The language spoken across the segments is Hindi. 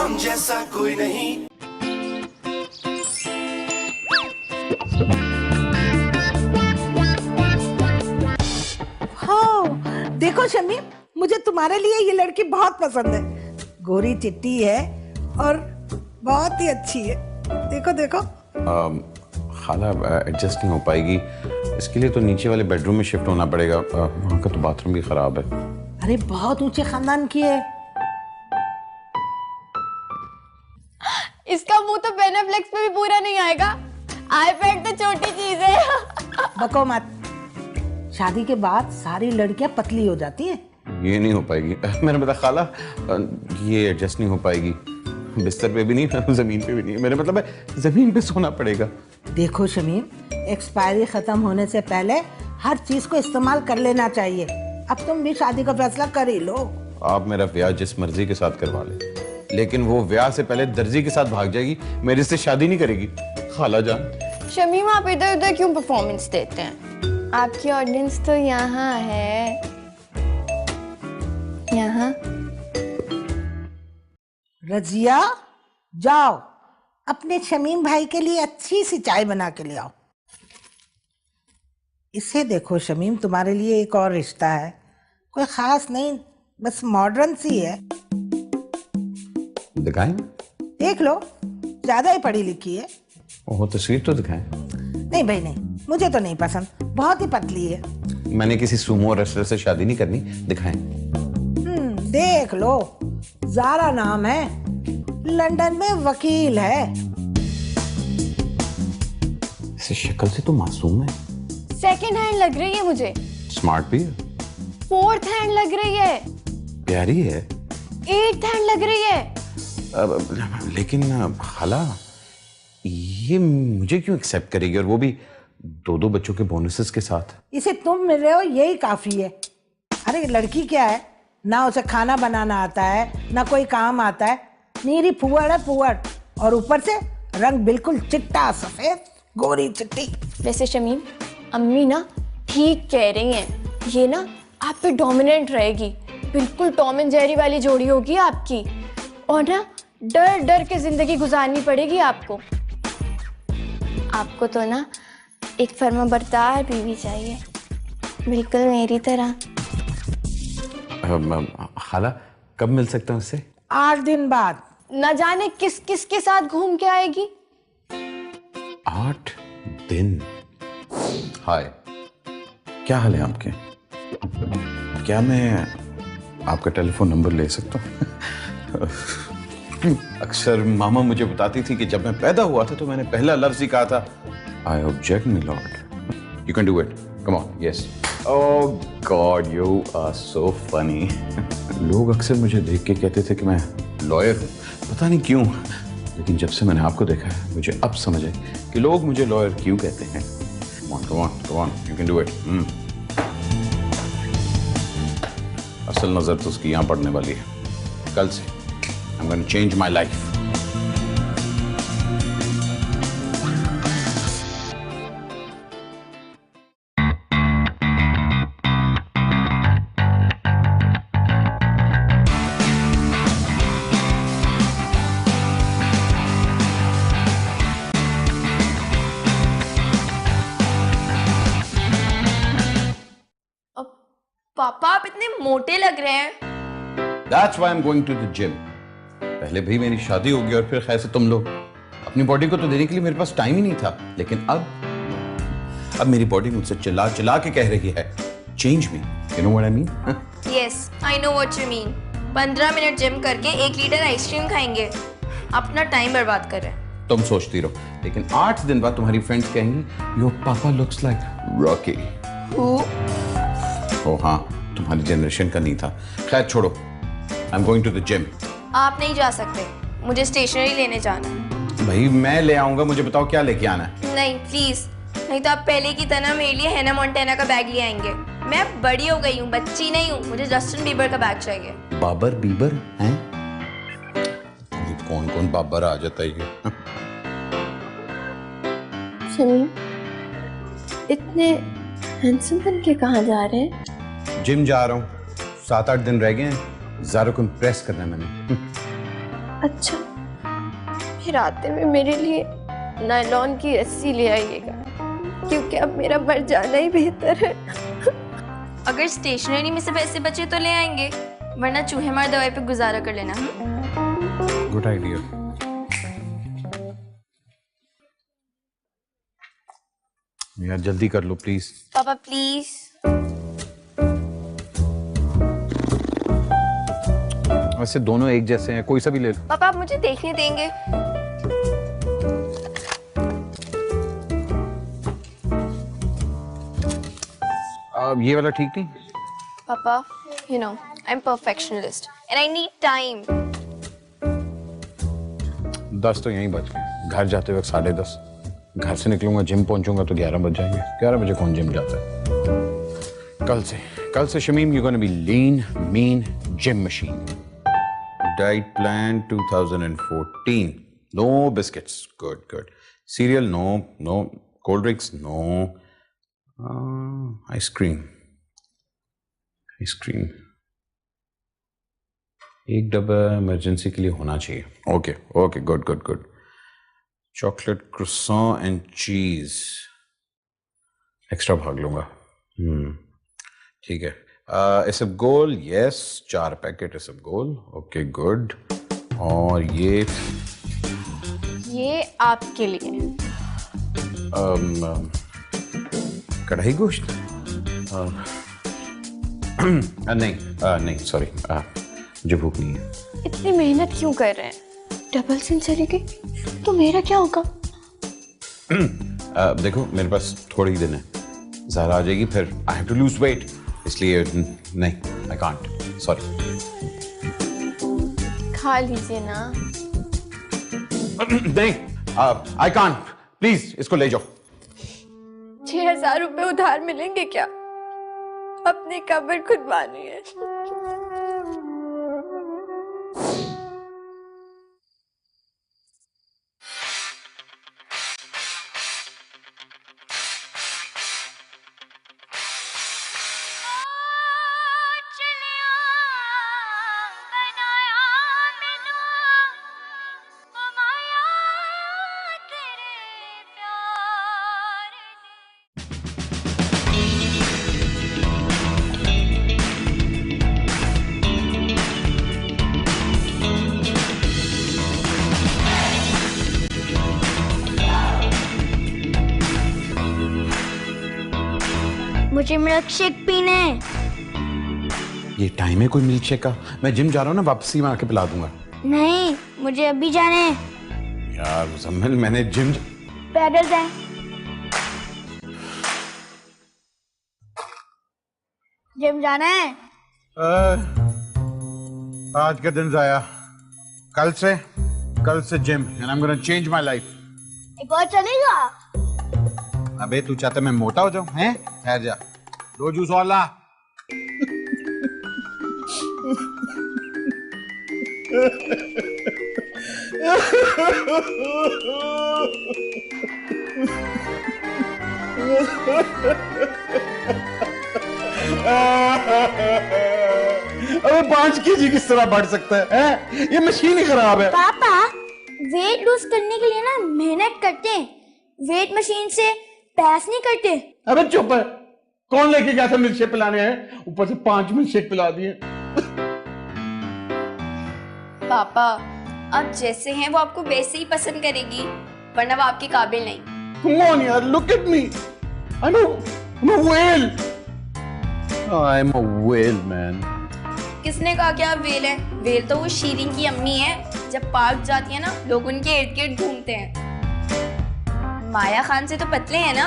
हम जैसा कोई नहीं। हाँ, देखो शमीम, मुझे तुम्हारे लिए ये लड़की बहुत पसंद है। गोरी चिट्टी है और बहुत ही अच्छी है। देखो देखो। खाला एडजस्ट नहीं हो पाएगी, इसके लिए तो नीचे वाले बेडरूम में शिफ्ट होना पड़ेगा। वहाँ का तो बाथरूम भी खराब है। अरे बहुत ऊंचे खानदान की है। इसका मुंह तो बेनेफ्लेक्स पे भी पूरा नहीं आएगा। आईपैड तो छोटी चीज है। बको मत। शादी के बाद सारी लड़कियां पतली हो जाती हैं। ये नहीं हो पाएगी। मैंने बताया खाला, ये एडजस्ट नहीं हो पाएगी। बिस्तर पे भी नहीं, जमीन पे भी नहीं। मेरा मतलब है जमीन पे सोना पड़ेगा। देखो शमीम, एक्सपायरी खत्म होने से पहले हर चीज को इस्तेमाल कर लेना चाहिए। अब तुम भी शादी का फैसला कर ही लो। आप मेरा ब्याह जिस मर्जी के साथ करवा ले, लेकिन वो ब्याह से पहले दर्जी के साथ भाग जाएगी, मेरे से शादी नहीं करेगी। खाला जान। शमीम, आप इधर उधर क्यों परफॉर्मेंस देते हैं? आपकी ऑडियंस तो यहाँ है, यहाँ। रजिया, जाओ अपने शमीम भाई के लिए अच्छी सी चाय बना के ले आओ। इसे देखो शमीम, तुम्हारे लिए एक और रिश्ता है। कोई खास नहीं, बस मॉडर्न सी है। दिखाएं? देख लो, ज्यादा ही पढ़ी लिखी है। वो तस्वीर तो दिखाएं। नहीं भाई नहीं, मुझे तो नहीं पसंद, बहुत ही पतली है। मैंने किसी सुमो रेसलर से शादी नहीं करनी। दिखाएं। देख लो, ज़ारा नाम है, लंदन में वकील है। इसे शक्ल से तो मासूम है। सेकंड हैंड लग रही है मुझे। स्मार्ट भी है। फोर्थ हैंड लग रही है। प्यारी है। एट्थ हैंड लग रही है। लेकिन खाला, ये मुझे क्यों एक्सेप्ट करेगी, और वो भी दो बच्चों के बोनसेस के साथ? इसे तुम मिल रहे हो, यही काफी है। अरे लड़की क्या है, ना उसे खाना बनाना आता है, ना कोई काम आता है। नीरी फुअड़ है, फुअड़। और ऊपर से रंग बिल्कुल चिट्टा सफेद, गोरी चिट्टी। वैसे शमीम, अम्मी ना ठीक कह रही हैं। ये ना आप पे डोमिनेंट रहेगी, बिल्कुल टॉम एंड जेरी वाली जोड़ी होगी आपकी। और ना डर डर के जिंदगी गुजारनी पड़ेगी आपको। आपको तो ना एक फर्माबरदार बीवी चाहिए, बिल्कुल मेरी तरह। खाला, कब मिल सकता हूँ उससे? 8 दिन बाद। न जाने किस किस के साथ घूम के आएगी। 8 दिन? हाय, क्या हाल है आपके? क्या मैं आपका टेलीफोन नंबर ले सकता हूँ? अक्सर मामा मुझे बताती थी कि जब मैं पैदा हुआ था तो मैंने पहला लफ्ज ही कहा था, I object my lord. You can do it, come on, yes. Oh God, you are so funny. लोग अक्सर मुझे देख के कहते थे कि मैं लॉयर हूँ, पता नहीं क्यों, लेकिन जब से मैंने आपको देखा है मुझे अब समझ है कि लोग मुझे लॉयर क्यों कहते हैं। Come on, you can do it. असल नजर तो उसकी यहाँ पड़ने वाली है। कल से I'm going to change my life. पापा, आप इतने मोटे लग रहे हैं। That's why I'm going to the gym. पहले भी मेरी शादी होगी और फिर खैर से तुम लोग। अपनी बॉडी को तो देने के लिए मेरे पास टाइम ही नहीं था, लेकिन अब मेरी बॉडी मुझसे चिल्ला चिल्ला के कह रही है, change me. You know what I mean? Yes, I know what you mean. 15 minute gym करके 1 लीटर आइसक्रीम खाएंगे। अपना टाइम बर्बाद कर रहे हैं। तुम सोचती रहो, लेकिन 8 दिन बाद तुम्हारी फ्रेंड्स कहेंगी, योर पापा लुक्स लाइक रॉकी। ओ हाँ, तुम्हारी जनरेशन का नहीं था। खैर छोड़ो, I am going to the gym. आप नहीं जा सकते, मुझे स्टेशनरी लेने जाना है। भाई मैं ले आऊंगा, मुझे बताओ क्या लेके आना है। नहीं प्लीज, नहीं तो आप पहले की तरह मेरे लिए हैना मोंटेना का बैग ले आएंगे। मैं बड़ी हो गई हूँ, बच्ची नहीं हूँ। मुझे जस्टिन बीबर का बैग चाहिए। बाबर बीबर हैं? कौन कौन बाबर आ जाता है ये? शमीम, इतने हैंडसम बन के कहाँ जा रहे हैं? जिम जा रहा हूँ, 7-8 दिन रह गए हैं, ज़ारा को इम्प्रेस करना है मैंने। अच्छा, फिर आते हुए मेरे लिए नायलॉन की रस्सी ले आइएगा, क्योंकि अब मेरा मर जाना ही बेहतर है। अगर स्टेशनरी में से पैसे बचे तो ले आएंगे, वरना चूहे मार दवाई पे गुजारा कर लेना। Good idea. यार जल्दी कर लो प्लीज। पापा प्लीज। वैसे दोनों एक जैसे हैं, कोई सा भी ले लो। पापा आप मुझे देखने देंगे? ये वाला ठीक नहीं? पापा, you know, I'm perfectionist and I need time. 10 तो यहीं बच गए। घर जाते वक्त 10:30। घर से निकलूंगा, जिम पहुंचूंगा तो 11 बज जाएंगे। 11 बजे कौन जिम जाता है? कल से Shamim you gonna be lean mean gym machine. Diet plan 2014। No biscuits. Good. Cereal no. Cold drinks no. Ice cream एक डब्बा इमरजेंसी के लिए होना चाहिए। Okay good. Chocolate croissant and cheese extra भाग लूंगा। ठीक है। इसबगोल यस, 4 पैकेट इसबगोल। Okay good. और ये आपके लिए। कढ़ाई गोश्त? नहीं सॉरी, मुझे भूख नहीं है। इतनी मेहनत क्यों कर रहे हैं? डबल सेंचुरी की तो मेरा क्या होगा? देखो मेरे पास थोड़े ही दिन है, ज़रा आ जाएगी, फिर I have to lose weight, इसलिए नहीं, आई कांट, सॉरी। खा लीजिए ना। नहीं, आई कांट, प्लीज इसको ले जाओ। 6,000 रुपए उधार मिलेंगे क्या? अपनी कब्र खुद बानी है। मुझे मिल्क शेक पीना है। ये टाइम है कोई मिल्क शेक का? मैं जिम जा रहा हूँ ना, वापसी में आके पिला दूंगा। नहीं, मुझे अभी जाना है। यार मुजम्मिल, मैंने जिम पैदल जाए। जिम जाना है। आज का दिन जाया। कल से gym, and I am gonna change my life. एक और चलेगा? अबे तू चाहता मैं मोटा हो जाऊं? हैं? ठहर जा, 2 जूस और ला। अबे 5 kg किस तरह बढ़ सकता है? ये मशीन ही खराब है। पापा, वेट लूज करने के लिए ना मेहनत करते हैं, वेट मशीन से पैस नहीं करते। अबे चुप है, कौन लेके गया था मिल्क शेक पिलाने हैं? ऊपर से 5 मिल्क शेक पिला दिए। पापा आप जैसे हैं वो आपको वैसे ही पसंद करेगी, वरना वो आपके काबिल नहीं। Come on यार, look at me. I'm a whale. I'm a whale man. किसने कहा कि आप वेल हैं? वेल तो वो शीरीन की अम्मी है, जब पार्क जाती है ना लोग उनके इर्द गिर्द घूमते हैं। माया खान से तो पतले हैं ना।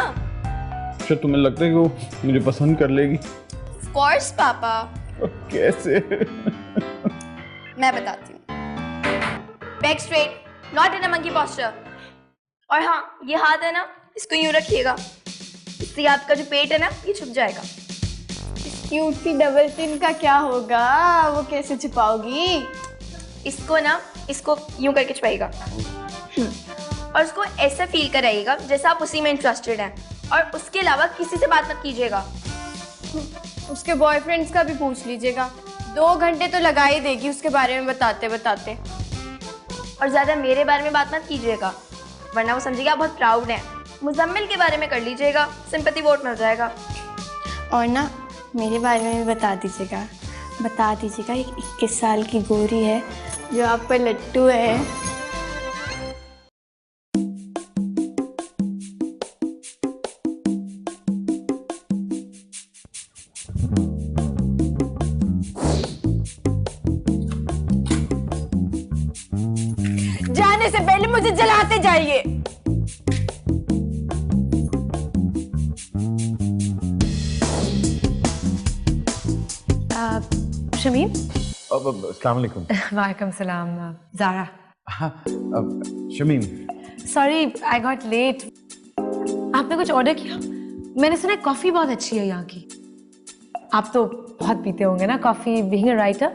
अच्छा तुम्हें लगता है कि वो मुझे पसंद कर लेगी? Of course पापा। कैसे? मैं बताती हूँ। Back straight, not in a monkey posture. और हाँ, ये हाथ है ना, इसको यूं रखिएगा, इससे आपका जो पेट है ना ये छुप जाएगा। क्यूट सी डबल चिन का क्या होगा? वो कैसे छुपाओगी? इसको यूं करके छुपाइएगा और उसको ऐसा फील कराइएगा जैसा आप उसी में इंटरेस्टेड हैं, और उसके अलावा किसी से बात मत कीजिएगा। उसके बॉयफ्रेंड्स का भी पूछ लीजिएगा, 2 घंटे तो लगा ही देगी उसके बारे में बताते बताते। और ज़्यादा मेरे बारे में बात मत कीजिएगा, वरना वो समझेगा आप बहुत प्राउड हैं। मुजम्मिल के बारे में कर लीजिएगा, सिंपैथी वोट मिल जाएगा। और ना मेरे बारे में भी बता दीजिएगा एक 21 साल की गोरी है जो आप पर लट्टू है। जाने से पहले मुझे जलाते जाइए। शमीम। अस्सलाम वालेकुम। वालेकुम सलाम। ज़ारा। हाँ, Shamim. Sorry I got late. आपने कुछ ऑर्डर किया? मैंने सुना कॉफ़ी बहुत अच्छी है यहाँ की। आप तो बहुत पीते होंगे ना कॉफ़ी, बीइंग अ राइटर।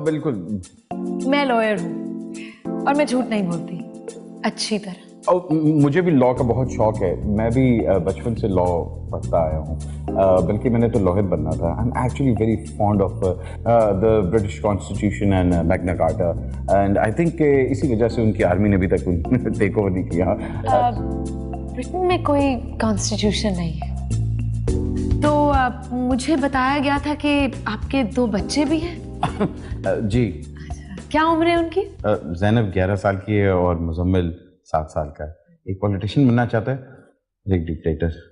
बिल्कुल। मैं लॉयर हूँ और मैं झूठ नहीं बोलती अच्छी तरह। मुझे भी लॉ का बहुत शौक है। मैं भी बचपन से लॉ पढ़ता आया हूँ, बल्कि मैंने तो लॉयर बनना था। I am actually very fond of the British constitution and Magna carta, and I think इसी वजह से उनकी आर्मी ने अभी तक टेक ओवर नहीं किया। ब्रिटेन में कोई कॉन्स्टिट्यूशन नहीं है। तो मुझे बताया गया था कि आपके 2 बच्चे भी हैं। जी। क्या उम्र है उनकी? ज़ैनब 11 साल की है और मुजम्मिल 7 साल का है। एक पॉलिटिशियन बनना चाहता है, एक dictator.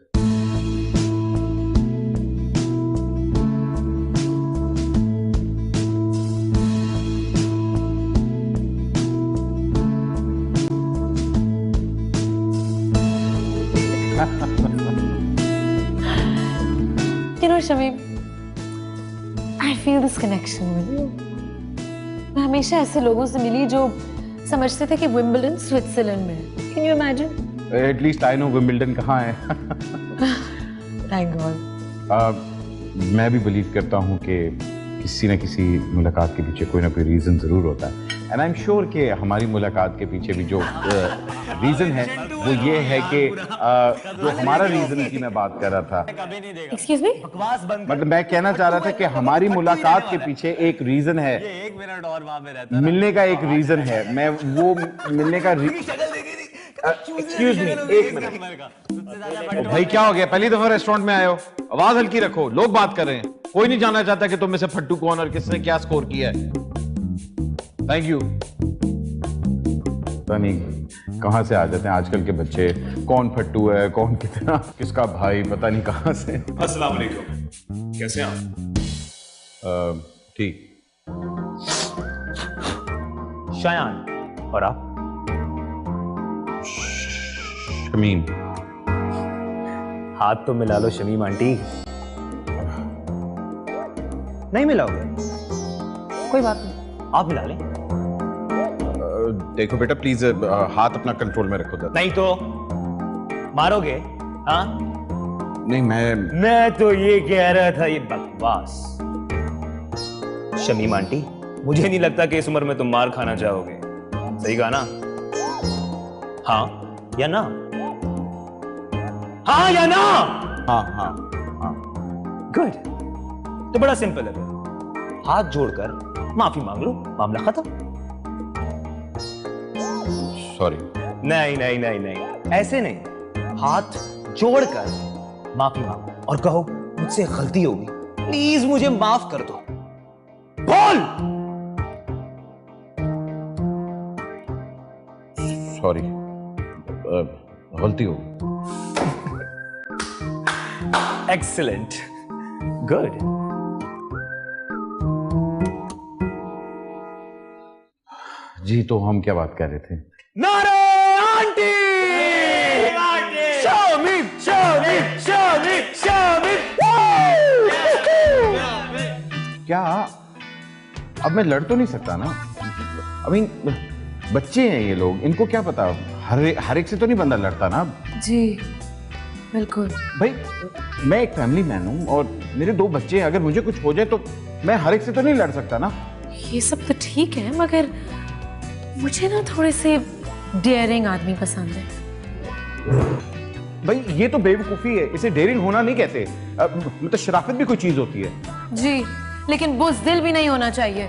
You know, Shamim, I feel this connection with you. मैं हमेशा ऐसे लोगों से मिली जो समझते थे कि विंबलडन स्विट्जरलैंड में है। Can you imagine? At least I know Wimbledon कहाँ है। Thank God. मैं भी बिलीव करता हूँ कि किसी न किसी मुलाकात के पीछे कोई ना कोई रीज़न ज़रूर होता है। एंड आई एम श्योर कि हमारी मुलाकात के पीछे भी जो रीज़न है वो ये है कि जो हमारा रीज़न की मैं बात कर रहा था। Excuse me? मतलब मैं कहना चाह रहा था कि हमारी मुलाकात के पीछे एक रीज़न है। 1 मिनट और वहां पे रहता मिलने का एक रीज़न है। मैं वो मिलने का एक्सक्यूज मी, 1 मिनट। भाई क्या हो गया? पहली दफा रेस्टोरेंट में आए हो, आवाज हल्की रखो, लोग बात कर रहे हैं। कोई नहीं जानना चाहता कि तुम में से फट्टू कौन और किसने क्या स्कोर किया है। Thank you. पता नहीं कहां से आ जाते हैं आजकल के बच्चे, कौन फट्टू है, कौन कितना, किसका भाई, पता नहीं कहां से। अस्सलाम वालेकुम, कैसे हैं आप? ठीक। शायान। और आप? शमीम। हाथ तो मिला लो शमीम आंटी। नहीं मिलाओगे? कोई बात नहीं, आप मिला लें। देखो बेटा प्लीज हाथ अपना कंट्रोल में रखो। नहीं तो मारोगे? हाँ? नहीं मैं तो ये कह रहा था, ये बकवास। शमीम आंटी, मुझे नहीं लगता कि इस उम्र में तुम मार खाना चाहोगे। सही कहा ना? हाँ या ना? हाँ या ना? हाँ हाँ हाँ। गुड। तो बड़ा सिंपल है, हाथ जोड़कर माफी मांग लो, मामला खत्म। सॉरी। नहीं नहीं नहीं नहीं, ऐसे नहीं, हाथ जोड़कर माफी मांगो और कहो मुझसे गलती होगी, प्लीज मुझे माफ कर दो। बोल। सॉरी, गलती होगी। Excellent, good. जी तो हम क्या बात कर रहे थे? नारे आंटी! शामिम, शामिम, शामिम, शामिम। क्या अब मैं लड़ तो नहीं सकता ना? I mean, बच्चे हैं ये लोग, इनको क्या पता? हर एक से तो नहीं बंदा लड़ता ना। जी बिल्कुल। भाई मैं एक फैमिली मैन हूँ और मेरे 2 बच्चे हैं, अगर मुझे कुछ हो जाए तो मैं हर एक से तो नहीं लड़ सकता ना। ये सब तो ठीक है, मगर मुझे ना थोड़े से डेयरिंग आदमी पसंद है। भाई ये तो बेवकूफी है, इसे डेयरिंग होना नहीं कहते। मतलब शराफत भी कोई चीज होती है। जी, लेकिन बुज़दिल भी नहीं होना चाहिए।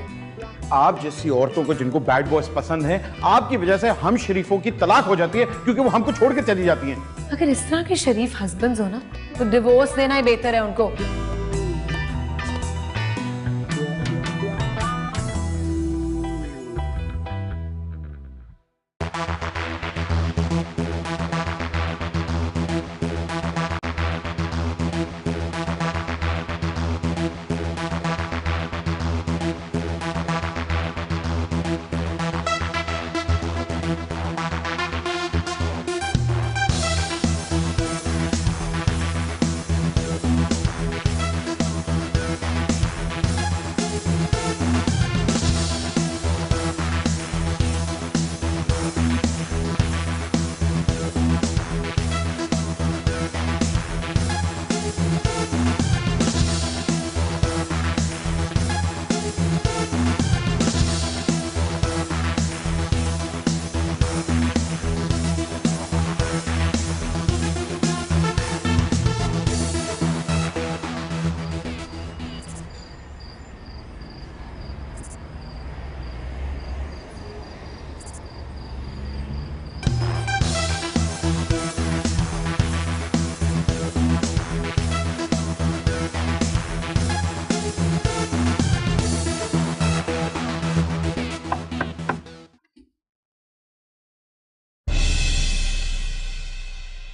आप जैसी औरतों को जिनको बैड बॉयज पसंद है, आपकी वजह से हम शरीफों की तलाक हो जाती है क्योंकि वो हमको छोड़ के चली जाती हैं। अगर इस तरह के शरीफ हस्बैंड्स हो ना तो डिवोर्स देना ही बेहतर है उनको।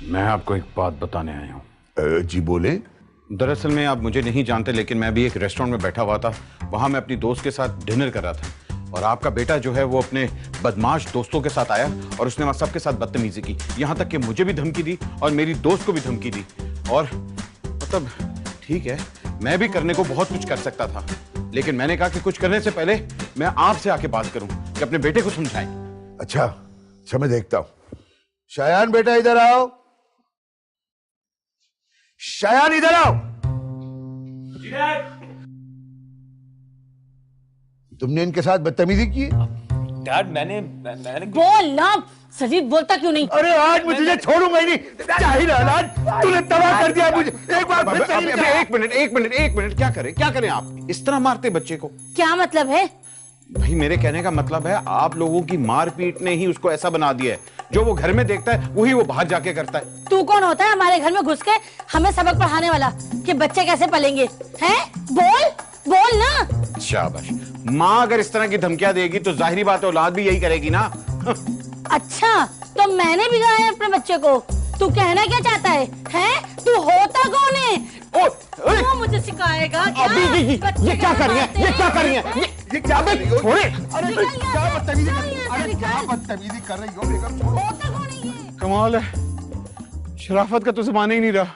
मैं आपको एक बात बताने आया हूँ। जी बोले। दरअसल में आप मुझे नहीं जानते, लेकिन मैं भी एक रेस्टोरेंट में बैठा हुआ था। वहां मैं अपनी दोस्त के साथ डिनर कर रहा था और आपका बेटा जो है वो अपने बदमाश दोस्तों के साथ आया और उसने वहां सबके साथ बदतमीजी की, यहाँ तक कि मुझे भी धमकी दी और मेरी दोस्त को भी धमकी दी। और मतलब ठीक है, मैं भी करने को बहुत कुछ कर सकता था, लेकिन मैंने कहा कि कुछ करने से पहले मैं आपसे आके बात करूं कि अपने बेटे को समझाएं। अच्छा मैं देखता हूं। शायान बेटा इधर आओ। शायान इधर आओ। तुमने इनके साथ बदतमीजी की? डैड मैंने बोल ना, सजीद बोलता क्यों नहीं? अरे आज मैं तुझे छोड़ूंगा ही नहीं। जाहिर आज तूने तबाह कर दिया मुझे। एक बार फिर एक मिनट, क्या करें आप? इस तरह मारते बच्चे को? क्या मतलब है? भाई मेरे कहने का मतलब है आप लोगों की मारपीट ने ही उसको ऐसा बना दिया है। जो वो घर में देखता है वही वो बाहर जाके करता है। तू कौन होता है हमारे घर में घुस के हमें सबक पढ़ाने वाला कि बच्चे कैसे पलेंगे? हैं? बोल ना। शाबाश। माँ अगर इस तरह की धमकियां देगी तो जाहिर बात है औलाद भी यही करेगी ना। अच्छा तो मैंने बिगाड़ा है अपने बच्चे को? तू कहना क्या चाहता है? हैं? तू होता कौन है? तू मुझे सिखाएगा क्या? ये क्या कर रही है? ये क्या कर रही है? ये क्या छोड़े? अरे क्या बदतमीजी कर रही हो बेगम? होता कौन है ये? कमाल है, शराफत का तो जमाना ही नहीं रहा।